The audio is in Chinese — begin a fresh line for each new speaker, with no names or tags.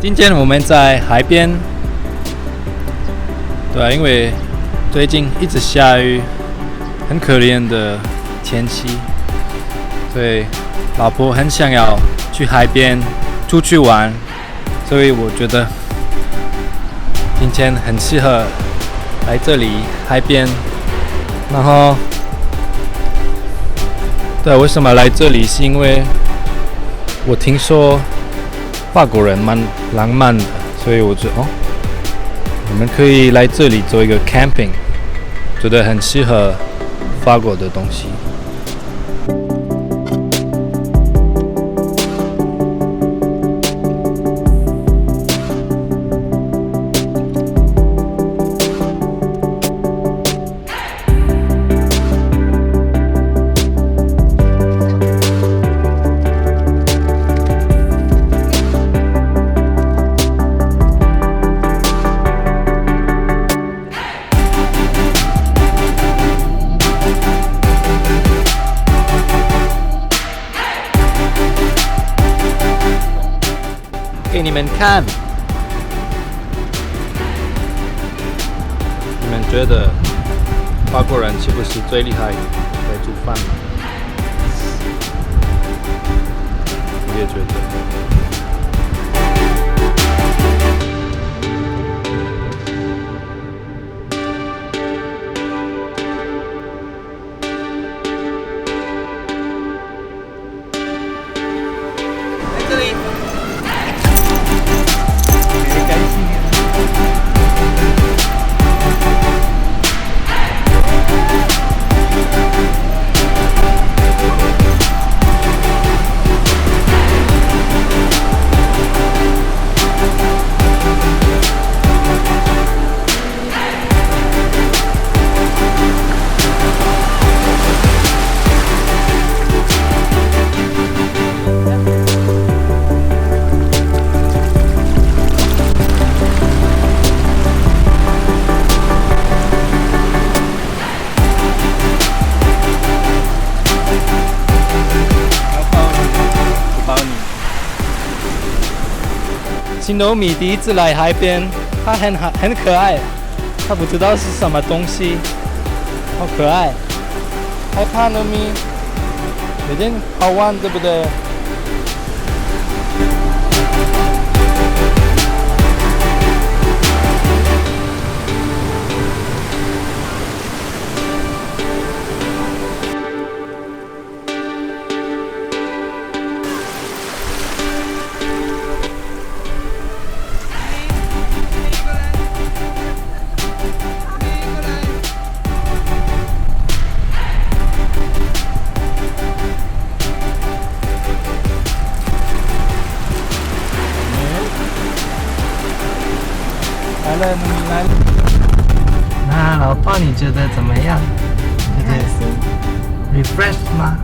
今天我们在海边，对啊，因为最近一直下雨，很可怜的天气，所以老婆很想要去海边出去玩，所以我觉得今天很适合来这里海边。然后，对，为什么来这里？是因为我听说法国人蛮浪漫的，所以我觉得我们可以来这里做一个 camping， 觉得很适合法国的东西。给你们看，你们觉得法国人是不是最厉害在煮饭？我也觉得。在这里。新糯米第一次来海边，它很可爱，它不知道是什么东西，好可爱，害怕糯米，有点好玩，对不对？来了，你来了。那老爸，你觉得怎么样？觉得是 refresh 吗？